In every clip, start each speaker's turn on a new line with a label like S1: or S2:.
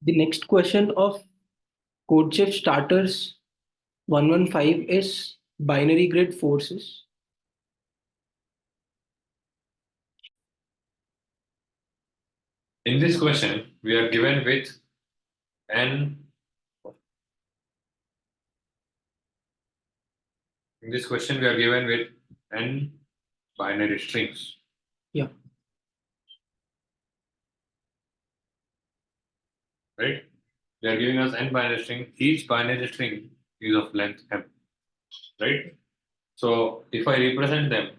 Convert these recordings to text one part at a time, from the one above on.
S1: The next question of CodeChef Starters 115 is binary grid forces.
S2: In this question, we are given with n. In this question, we are given with n binary strings.
S1: Yeah.
S2: Right? They are giving us n binary string. Each binary string is of length m. Right? So if I represent them,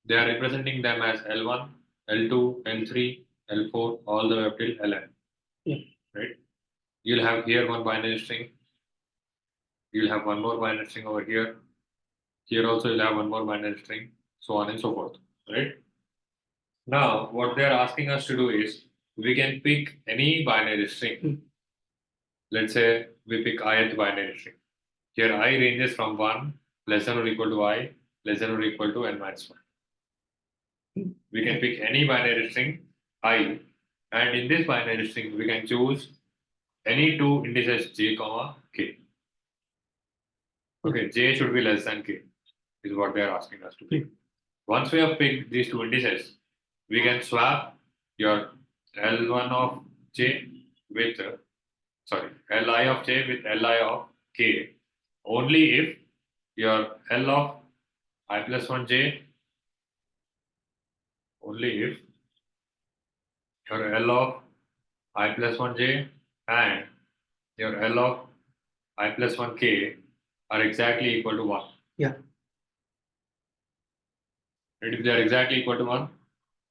S2: they are representing them as L1, L2, L3, L4, all the way up till Ln.
S1: Yeah.
S2: Right? You'll have here one binary string. You'll have one more binary string over here. Here also you'll have one more binary string, so on and so forth. Right? Now, what they are asking us to do is we can pick any binary string. Let's say we pick ith binary string. Here I ranges from 1 less than or equal to I less than or equal to n minus 1. We can pick any binary string I, and in this binary string we can choose any two indices j comma k. Okay, j should be less than k is what they are asking us to pick. Once we have picked these two indices, we can swap your L1 of j with Li of j with Li of k only if your L of I plus 1j, only if your L of I plus 1j and your L of I plus 1k are exactly equal to 1.
S1: Yeah.
S2: And if they are exactly equal to 1,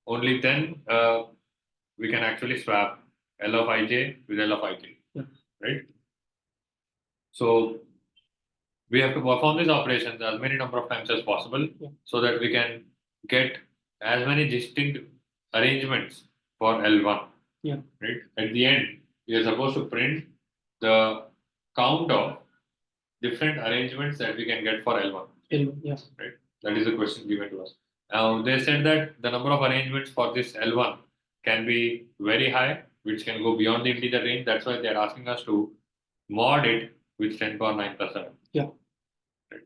S2: only then we can actually swap L of ij with L of ik.
S1: Yeah.
S2: Right? So we have to perform these operations as many number of times as possible, so that we can get as many distinct arrangements for L1.
S1: Yeah.
S2: Right? At the end, we are supposed to print the count of different arrangements that we can get for L1.
S1: L1, yes.
S2: Right? That is the question given to us. Now, they said that the number of arrangements for this L1 can be very high, which can go beyond the integer range. That's why they are asking us to mod it with 10 power 9 plus 7.
S1: Yeah.
S2: Right?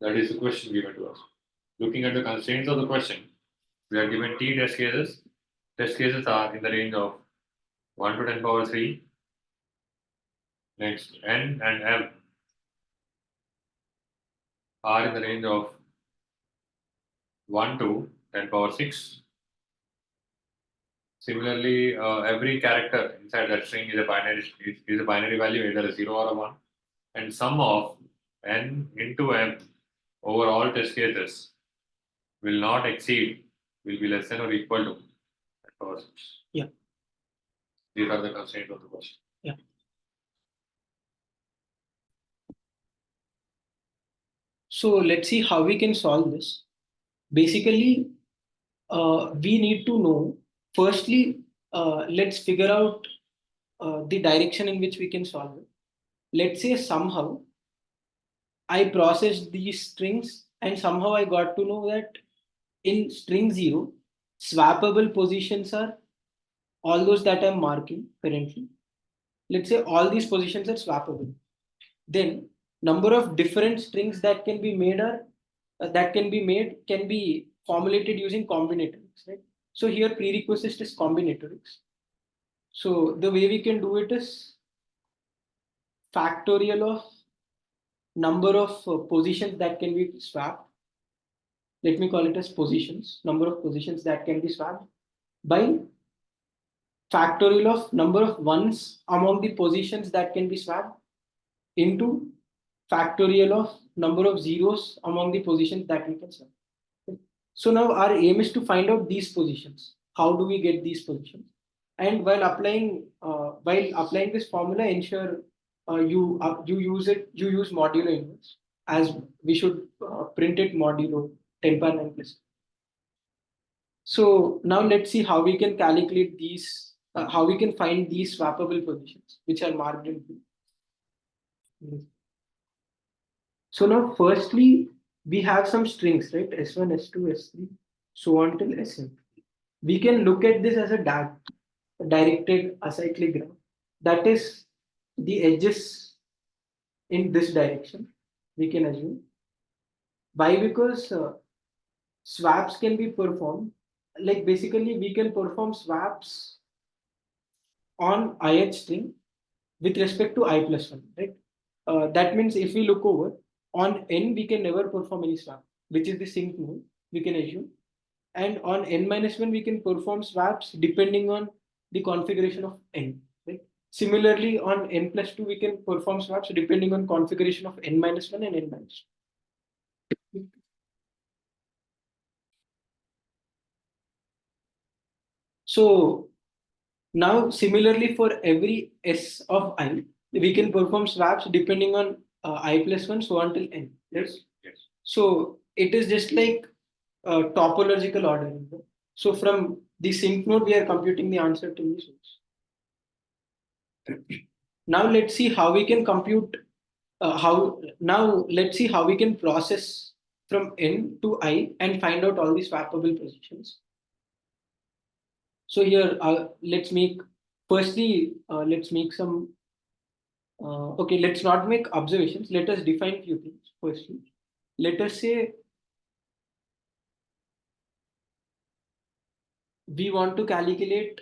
S2: That is the question given to us. Looking at the constraints of the question, we are given t test cases. Test cases are in the range of 1 to 10 power 3. Next, n and m are in the range of 1 to 10 power 6. Similarly, every character inside that string is a binary value, either a 0 or a 1. And sum of n into m over all test cases will not exceed, will be less than or equal to 10 power 6.
S1: Yeah.
S2: These are the constraints of the question.
S1: Yeah. So let's see how we can solve this. Basically, we need to know, firstly, let's figure out the direction in which we can solve it. Let's say somehow I processed these strings and somehow I got to know that in string 0, swappable positions are all those that I'm marking currently. Let's say all these positions are swappable. Then number of different strings that can be made can be formulated using combinatorics, right? So here prerequisite is combinatorics. So the way we can do it is factorial of number of positions that can be swapped. Let me call it as positions, number of positions that can be swapped by factorial of number of ones among the positions that can be swapped into factorial of number of zeros among the positions that we can swap. So now our aim is to find out these positions. How do we get these positions? And while applying this formula, ensure you use modulo inverse, as we should print it modulo 10 power 9 plus. So now let's see how we can calculate these, how we can find these swappable positions which are marked in blue. So now firstly, we have some strings, right? S1, S2, S3, so on till Sn. We can look at this as a directed acyclic graph. that is the edges in this direction, we can assume. Why? Because swaps can be performed, like basically we can perform swaps on ith string with respect to I plus 1, right? That means if we look over on n, we can never perform any swap, which is the sync node, we can assume. And on n minus 1, we can perform swaps depending on the configuration of n, right? Similarly, on n plus 2, we can perform swaps depending on configuration of n minus 1 and n minus 2. So now, similarly, for every s of I, we can perform swaps depending on I plus 1, so on till n. Yes. Yes. So it is just like topological ordering. So from the sync node, we are computing the answer to the source. Now let's see how we can compute. Now let's see how we can process from n to I and find out all these swappable positions. So here, let's make firstly, let's make some. Okay, let's not make observations. Let us define few things. Firstly, let us say we want to calculate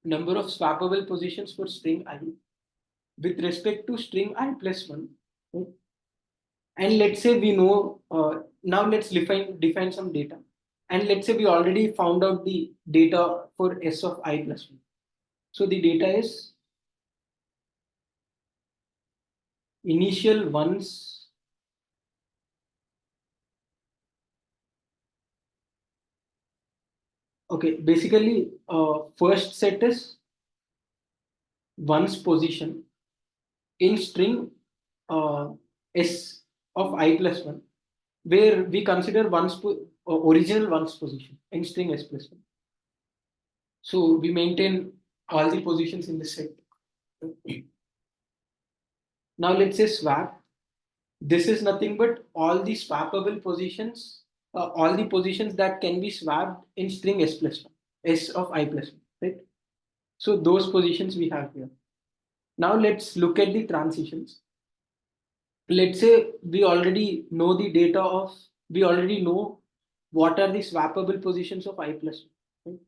S1: number of swappable positions for string I with respect to string I plus 1. Okay? And let's say we know, now let's define some data. And let's say we already found out the data for S of I plus 1. So the data is initial ones. Okay, basically, first set is one's position in string uh, S of I plus 1, where we consider original one's position in string S plus 1. So we maintain all the positions in the set. Now let's say swap. This is nothing but all the swappable positions, all the positions that can be swapped in string S plus 1, S of I plus 1, right? So those positions we have here. Now let's look at the transitions. Let's say we already know the data of, we already know what are the swappable positions of I plus 1, right?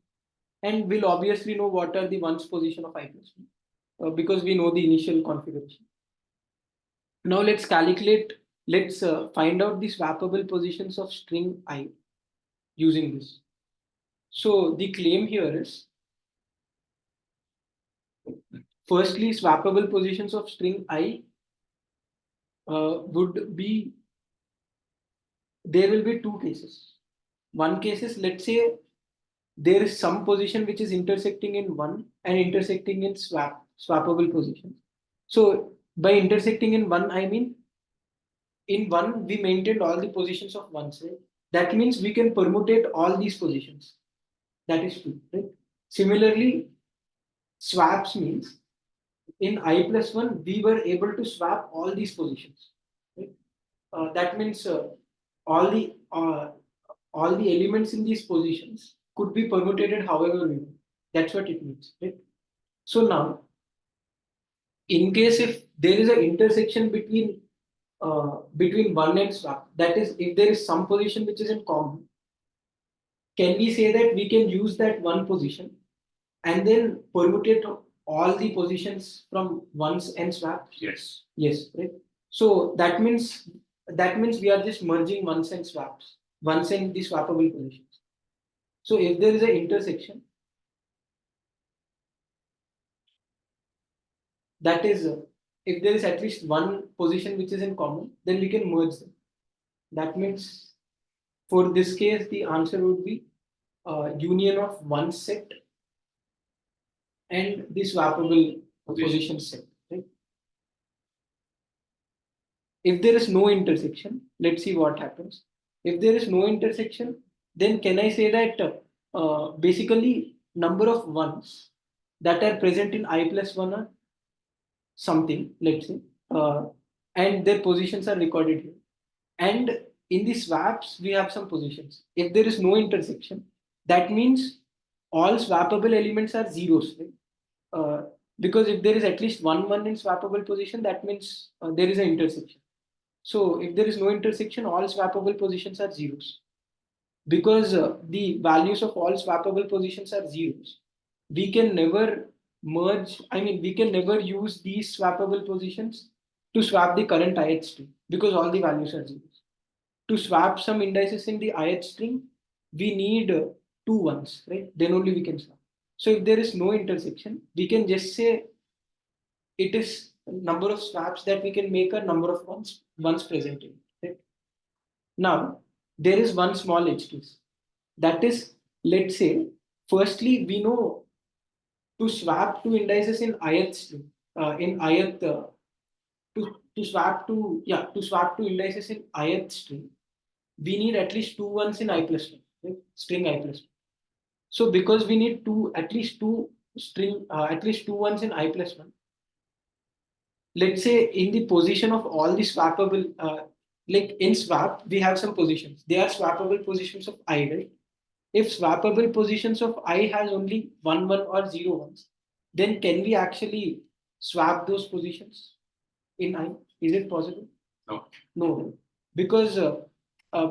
S1: And we'll obviously know what are the ones position of I plus 1 because we know the initial configuration. Now let's find out the swappable positions of string I using this. So the claim here is, firstly, swappable positions of string I would be, there will be two cases. One case is, let's say there is some position which is intersecting in one and intersecting in swappable positions. So by intersecting in one, I mean in one we maintained all the positions of one set. That means we can permutate all these positions. That is true, right? Similarly, swaps means in I plus 1 we were able to swap all these positions. Right? That means all the uh, all the elements in these positions could be permutated however we want. That's what it means, right? So now, in case if there is an intersection between one and swap, that is, if there is some position which is in common, can we say that we can use that one position and then permutate all the positions from ones and swaps?
S2: Yes.
S1: Yes, right. So that means we are just merging ones and swaps, ones and the swappable positions. So if there is an intersection, that is, if there is at least one position which is in common, then we can merge them. That means for this case, the answer would be union of one set and the swappable position set. Right? If there is no intersection, let's see what happens. If there is no intersection, then can I say that basically number of ones that are present in I plus 1 are something, let's say, uh, and their positions are recorded here. And in the swaps, we have some positions. If there is no intersection, that means all swappable elements are zeros, right? uh, because if there is at least one in swappable position, that means there is an intersection. So if there is no intersection, all swappable positions are zeros. Because the values of all swappable positions are zeros, we can never merge, I mean, we can never use these swappable positions to swap the current ith string because all the values are zeros. To swap some indices in the ith string, we need two ones, right? Then only we can swap. So if there is no intersection, we can just say it is number of swaps that we can make a number of ones present in it, right? Now, there is one small edge case. That is, let's say, firstly, we know to swap two indices in ith string, to swap to swap two indices in ith string, we need at least two ones in I plus one, right? String I plus one. So because we need at least two ones in I plus one, let's say in the position of all the swappable, like in swap, we have some positions. They are swappable positions of I, right? If swappable positions of I has only one or zero ones, then can we actually swap those positions in I? Is it possible?
S2: No.
S1: No, because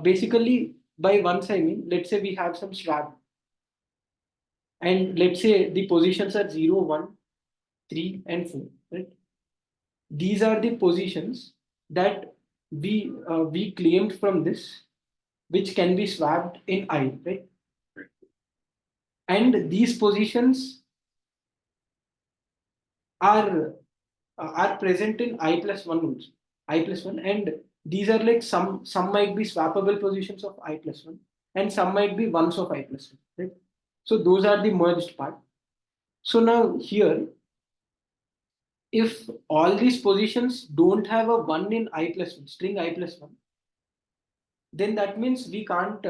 S1: basically by once I mean, let's say we have some swap, and let's say the positions are 0, 1, 3, and 4, right? These are the positions that we claimed from this, which can be swapped in I, right? And these positions are are present in I plus one also. I plus one, and these are like some might be swappable positions of I plus one, and some might be ones of I plus one. Right? So those are the merged part. So now here, if all these positions don't have a one in I plus one, string I plus one, then that means we can't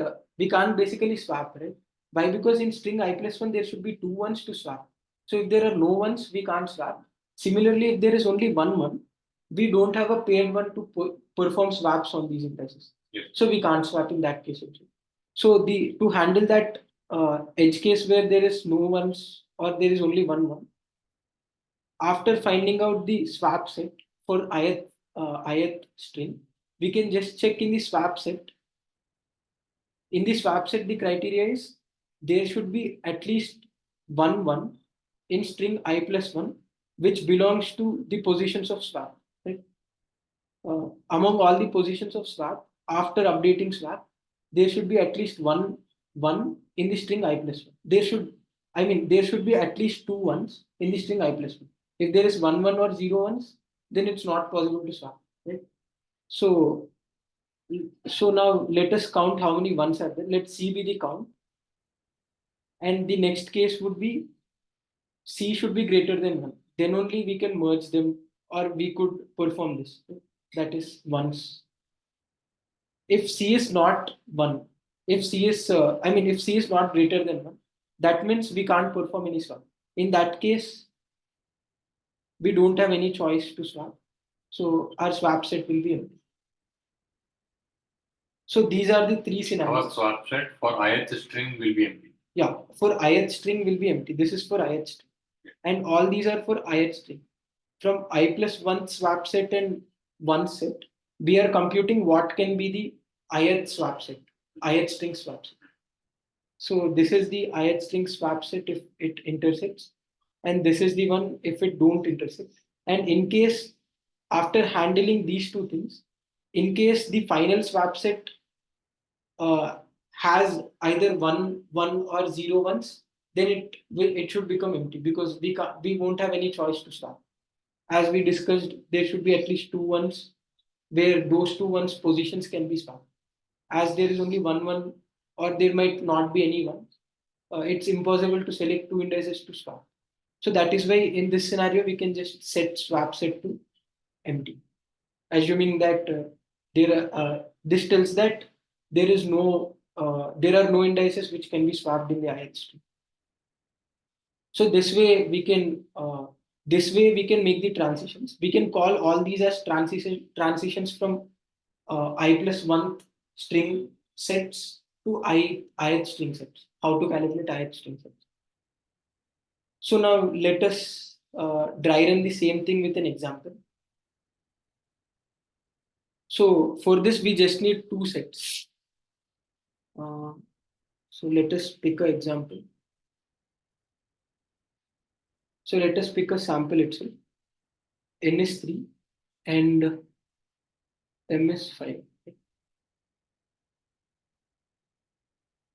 S1: basically swap, right? Why? Because in string I plus one there should be two ones to swap. So if there are no ones, we can't swap. Similarly, if there is only one, we don't have a paired one to perform swaps on these indices.
S2: Yes.
S1: So we can't swap in that case also. So the to handle that edge case where there is no ones or there is only one, after finding out the swap set for ith string, we can just check in the swap set. In the swap set, the criteria is there should be at least one in string I plus one, which belongs to the positions of swap. Right? Among all the positions of swap, after updating swap, there should be at least one in the string I plus one. There should be at least two ones in the string I plus one. If there is one or zero ones, then it's not possible to swap. Right? So so now let us count how many ones are there. Let C be the count. And the next case would be C should be greater than 1. Then only we can merge them or we could perform this. That is once. If C is not 1, if C is not greater than 1, that means we can't perform any swap. In that case, we don't have any choice to swap. So our swap set will be empty. So these are the three scenarios.
S2: Our swap set for ith string will be empty.
S1: Yeah, for ith string will be empty. This is for ith string. And all these are for ith string. From I plus one swap set and one set, we are computing what can be the ith swap set, ith string swap set. So this is the ith string swap set if it intersects, and this is the one if it don't intersect. And in case after handling these two things, in case the final swap set has either one or zero ones, then it should become empty because we won't have any choice to swap. As we discussed, there should be at least two ones where those two ones positions can be swapped. As there is only one, or there might not be any one, it's impossible to select two indices to swap. So that is why in this scenario we can just set swap set to empty, assuming that this tells that there are no indices which can be swapped in the ith string. So this way we can make the transitions. We can call all these as transitions from I plus one string sets to ith string sets. How to calculate ith string sets? So now let us dry run the same thing with an example. So for this, we just need two sets. So let us pick an example. So let us pick a sample itself, N is 3 and M is 5,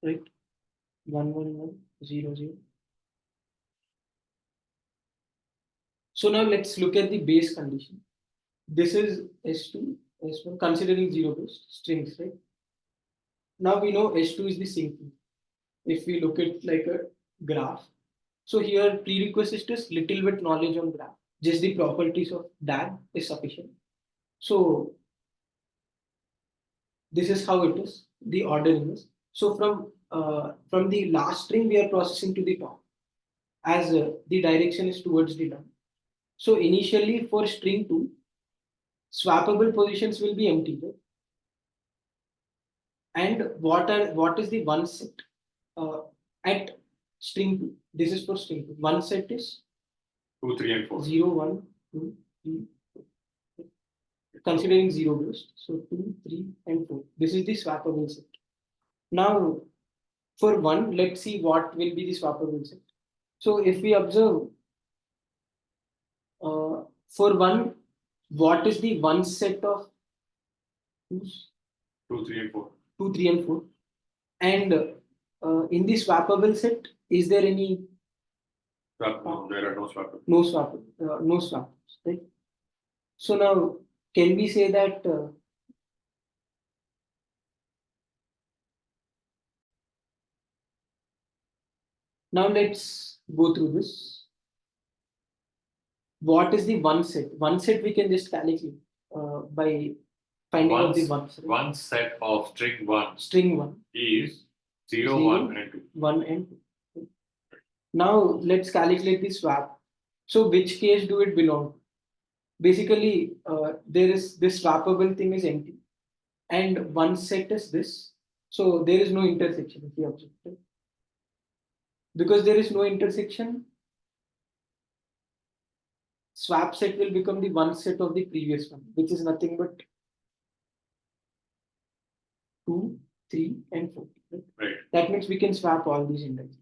S1: right? 1, 1, 1, 0, 0. So now let's look at the base condition. This is S2, S1, considering zero base strings, right? Now we know S2 is the same thing. If we look at like a graph, so here prerequisite is little bit knowledge on graph. Just the properties of DAG is sufficient. So this is how it is. The ordering is. So from the last string we are processing to the top, as the direction is towards the down. So initially for string 2, swappable positions will be empty, right? And what is the one set at string 2? This is for string 2. One set is
S2: 2, 3, and 4.
S1: 0, 1, 2, 3, 4. Considering zero based, so 2, 3, and 4. This is the swappable set. Now, for 1, let's see what will be the swappable set. So if we observe for 1, what is the one set of 2,
S2: 2, 3, and 4.
S1: 2, 3, and 4? And in the swappable set, is there any?
S2: No, there are no swappable.
S1: No swappable, no swappers, right? So now, can we say that now let's go through this. What is the one set? One set we can just calculate by finding out the ones. Right?
S2: One set of string 1
S1: String 1
S2: is 0, 1, and 2.
S1: 1 and 2. Now let's calculate the swap. So which case do it belong to? Basically, there is this swappable thing is empty, and one set is this. So there is no intersection if you observe. Right? Because there is no intersection, swap set will become the one set of the previous one, which is nothing but 2, 3, and 4.
S2: Right.
S1: That means we can swap all these indices.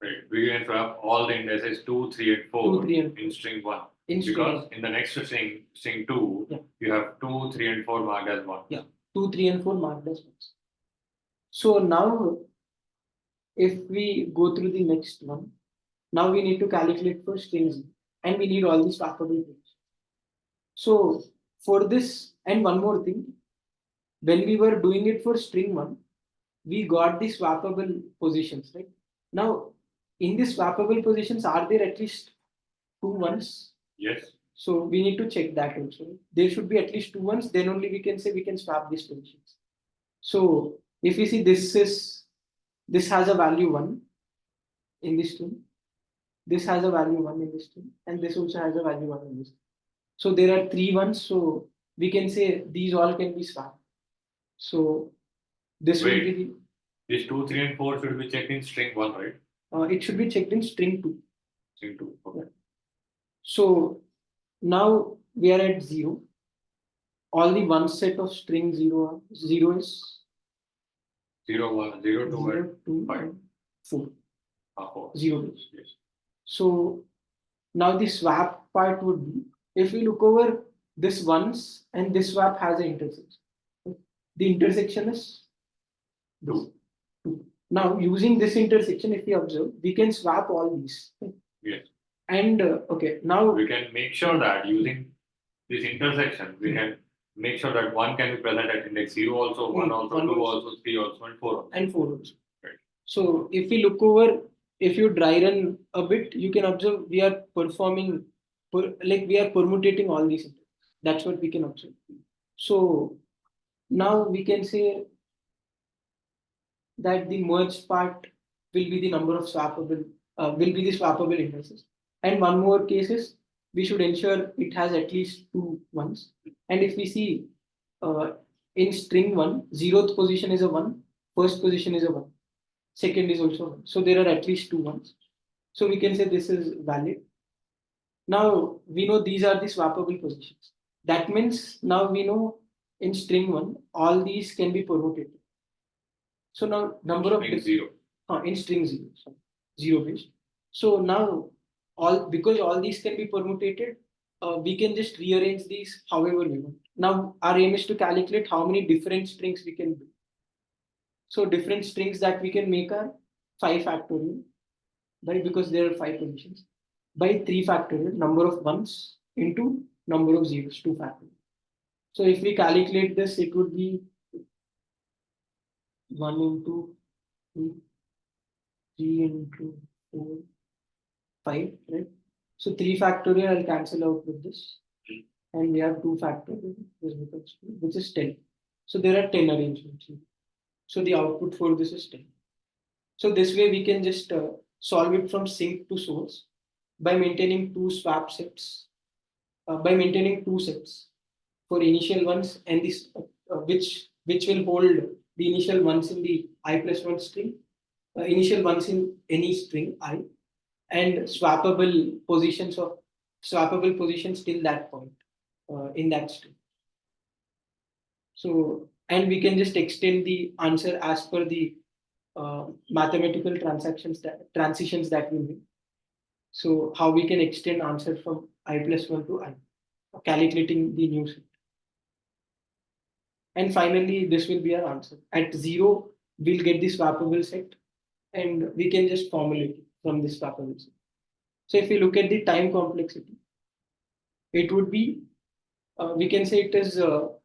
S2: Right. We can swap all the indices 2, 3, and 4
S1: 2, 3, and
S2: in string 1.
S1: Because
S2: in the next string 2, you have 2, 3, and 4 marked as 1.
S1: Yeah, 2, 3, and 4 marked as 1. So now, if we go through the next one, now we need to calculate for strings and we need all these swappable things. So for this, and one more thing, when we were doing it for string 1, we got the swappable positions, right? Now, in the swappable positions, are there at least 2 ones?
S2: Yes.
S1: So we need to check that also. There should be at least 2 ones, then only we can say we can swap these positions. So if you see this has a value 1 in this string, this has a value 1 in this string, and this also has a value 1 in this. So there are 3 ones, so we can say these all can be swapped. So this will be
S2: these 2, 3, and 4 should be checked in string 1, right?
S1: It should be checked in string 2.
S2: String 2. Okay.
S1: Yeah. So now we are at 0. All the one set of string 0 is
S2: 0, 1, 0, 2,
S1: 0, 2,
S2: 5.
S1: and 4.
S2: 4.
S1: 0.
S2: Yes.
S1: So now the swap part would be, if we look over this ones and this swap has an intersection. The intersection is 2. Now using this intersection, if we observe, we can swap all these.
S2: Yes.
S1: And okay, now
S2: we can make sure that using this intersection, we can make sure that 1 can be present at index 0 also, 1 also, 2 also, 3 also, and 4 also.
S1: And 4 also.
S2: Right.
S1: So if we look over, if you dry run a bit, you can observe we are performing, like we are permutating all these. That's what we can observe. So now we can say that the merged part will be the number of swappable, will be the swappable indices. And one more case is we should ensure it has at least 2 ones. And if we see in string 1, 0th position is a 1, first position is a 1, second is also 1. So there are at least 2 ones. So we can say this is valid. Now we know these are the swappable positions. That means now we know in string 1, all these can be permutated. So now number of
S2: String 0.
S1: in string 0, sorry, 0 based. So now all because all these can be permutated, we can just rearrange these however we want. Now our aim is to calculate how many different strings we can do. So different strings that we can make are 5 factorial, right? Because there are 5 positions, by 3 factorial, number of ones into number of zeros, 2 factorial. So if we calculate this, it would be 1 into 2, 3 into 4, 5, right? So 3 factorial I'll cancel out with this. And we have 2 factorial, this becomes 2, which is 10. So there are 10 arrangements. So the output for this is 10. So this way we can just solve it from sink to source by maintaining two swap sets, by maintaining two sets for initial ones and this which will hold the initial ones in the I plus 1 string, initial ones in any string I, and swappable positions till that point in that string. So and we can just extend the answer as per the mathematical transitions that we make. So how we can extend answer from I plus 1 to I, calculating the new set. And finally, this will be our answer. At 0, we'll get the swappable set and we can just formulate it from this swappable set. So if you look at the time complexity, it would be, we can say it is the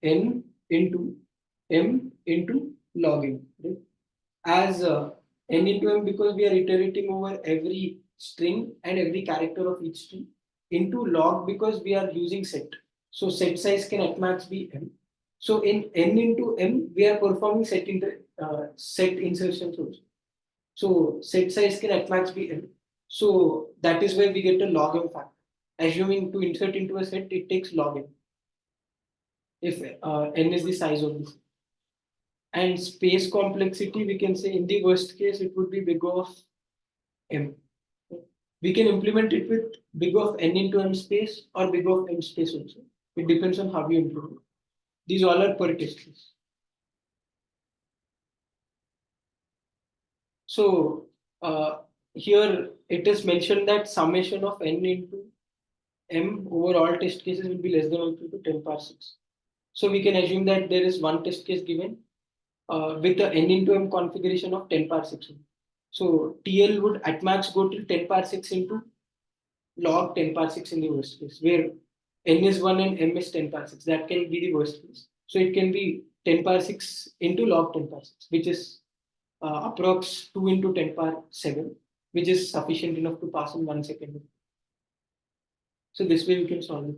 S1: n into m into log n, right? As n into m, because we are iterating over every string and every character of each string, into log because we are using set. So set size can at max be m. So in n into m, we are performing set insertions also. So set size can at max be n. So that is where we get a log m factor. Assuming to insert into a set, it takes log n. If n is the size of the set. And space complexity, we can say in the worst case, it would be big of m. We can implement it with big of n into m space or big of m space also. It depends on how you implement. These all are per test case. So here it is mentioned that summation of n into m over all test cases will be less than or equal to 10 power 6. So we can assume that there is one test case given with the n into m configuration of 10 power 6. So TL would at max go till 10 power 6 into log 10 power 6 in the worst case, where n is 1 and m is 10 power 6. That can be the worst case. So it can be 10 power 6 into log 10 power 6, which is approx 2 into 10 power 7, which is sufficient enough to pass in 1 second. So this way we can solve it.